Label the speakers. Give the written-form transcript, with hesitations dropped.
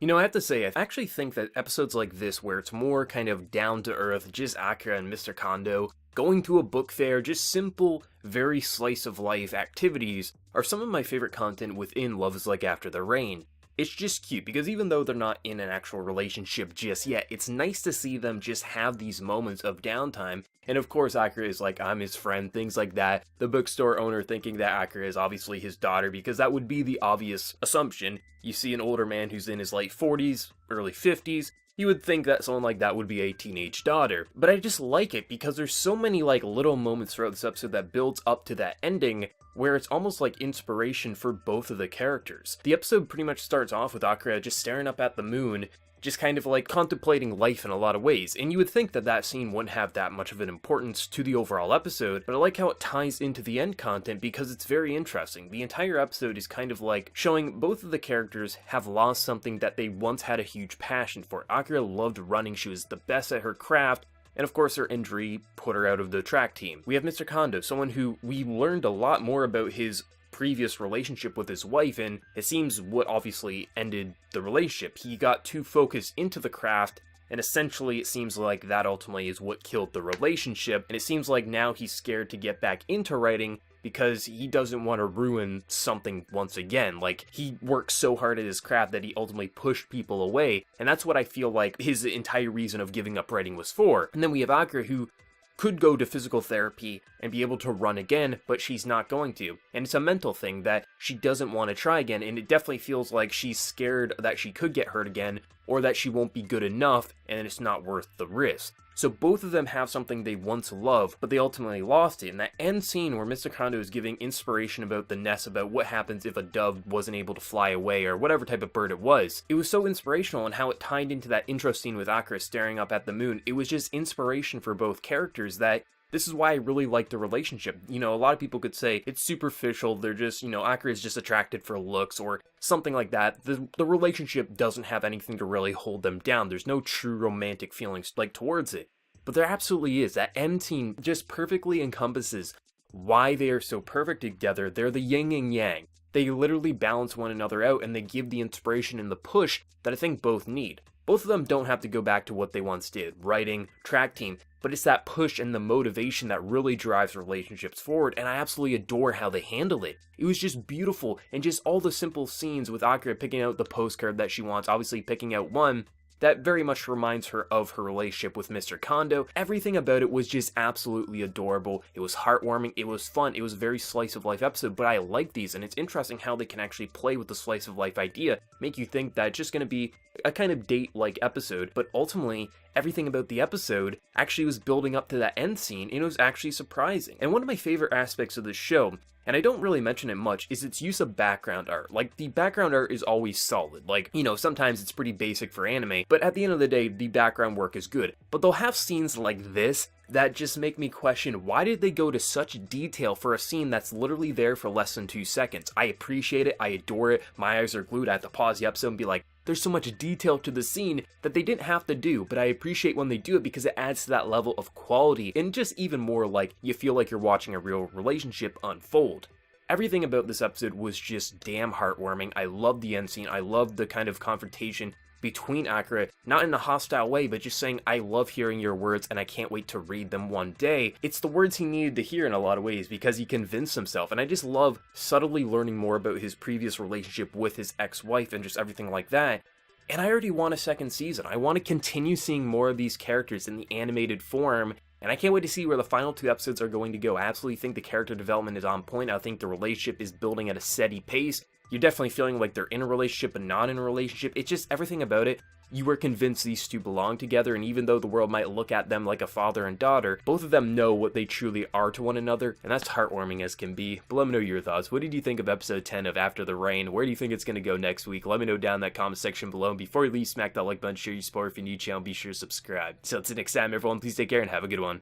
Speaker 1: You know, I have to say, I actually think that episodes like this, where it's more kind of down to earth, just Akira and Mr. Kondo, going to a book fair, just simple, very slice of life activities, are some of my favorite content within Love is Like After the Rain. It's just cute, because even though they're not in an actual relationship just yet, it's nice to see them just have these moments of downtime. And of course, Akira is like, I'm his friend, things like that. The bookstore owner thinking that Akira is obviously his daughter, because that would be the obvious assumption. You see an older man who's in his late 40s, early 50s, you would think that someone like that would be a teenage daughter. But I just like it because there's so many like little moments throughout this episode that builds up to that ending where it's almost like inspiration for both of the characters. The episode pretty much starts off with Akira just staring up at the moon, just kind of like contemplating life in a lot of ways, and you would think that that scene wouldn't have that much of an importance to the overall episode, but I like how it ties into the end content because it's very interesting. The entire episode is kind of like showing both of the characters have lost something that they once had a huge passion for. Akira loved running, she was the best at her craft, and of course her injury put her out of the track team. We have Mr. Kondo, someone who we learned a lot more about his previous relationship with his wife, and it seems what obviously ended the relationship. He got too focused into the craft, and essentially it seems like that ultimately is what killed the relationship, and it seems like now he's scared to get back into writing because he doesn't want to ruin something once again. Like, he worked so hard at his craft that he ultimately pushed people away, and that's what I feel like his entire reason of giving up writing was for. And then we have Akira, who could go to physical therapy and be able to run again, but she's not going to. And it's a mental thing that she doesn't want to try again, and it definitely feels like she's scared that she could get hurt again, or that she won't be good enough, and it's not worth the risk. So both of them have something they once loved, but they ultimately lost it. And that end scene where Mr. Kondo is giving inspiration about the nest, about what happens if a dove wasn't able to fly away, or whatever type of bird it was so inspirational, and how it tied into that intro scene with Akira staring up at the moon. It was just inspiration for both characters that this is why I really like the relationship. You know, a lot of people could say it's superficial, they're just, Akira is just attracted for looks or something like that. The relationship doesn't have anything to really hold them down. There's no true romantic feelings like towards it. But there absolutely is. That M team just perfectly encompasses why they are so perfect together. They're the yin and yang. They literally balance one another out, and they give the inspiration and the push that I think both need. Both of them don't have to go back to what they once did, writing, track team, but it's that push and the motivation that really drives relationships forward, and I absolutely adore how they handle it. It was just beautiful, and just all the simple scenes with Akira picking out the postcard that she wants, obviously picking out one that very much reminds her of her relationship with Mr. Kondo. Everything about it was just absolutely adorable. It was heartwarming, it was fun, it was a very slice of life episode, but I like these, and it's interesting how they can actually play with the slice of life idea, make you think that it's just going to be a kind of date-like episode, but ultimately, everything about the episode actually was building up to that end scene, and it was actually surprising. And one of my favorite aspects of the show, and I don't really mention it much, is its use of background art. Like, the background art is always solid. Like, sometimes it's pretty basic for anime, but at the end of the day, the background work is good. But they'll have scenes like this that just make me question, why did they go to such detail for a scene that's literally there for less than 2 seconds? I appreciate it, I adore it, my eyes are glued, I have to pause the episode and be like, there's so much detail to the scene that they didn't have to do, but I appreciate when they do it because it adds to that level of quality, and just even more like you feel like you're watching a real relationship unfold. Everything about this episode was just damn heartwarming. I loved the end scene, I loved the kind of confrontation between Akira, not in a hostile way, but just saying, I love hearing your words and I can't wait to read them one day. It's the words he needed to hear in a lot of ways because he convinced himself, and I just love subtly learning more about his previous relationship with his ex-wife and just everything like that. And I already want a second season. I want to continue seeing more of these characters in the animated form, and I can't wait to see where the final 2 episodes are going to go. I absolutely think the character development is on point. I think the relationship is building at a steady pace. You're definitely feeling like they're in a relationship but not in a relationship. It's just everything about it. You were convinced these two belong together, and even though the world might look at them like a father and daughter, both of them know what they truly are to one another, and that's heartwarming as can be. But let me know your thoughts. What did you think of episode 10 of After the Rain? Where do you think it's going to go next week? Let me know down in that comment section below, and before you leave, smack that like button, share your support. If you're new to the channel, be sure to subscribe. So until next time, everyone, please take care and have a good one.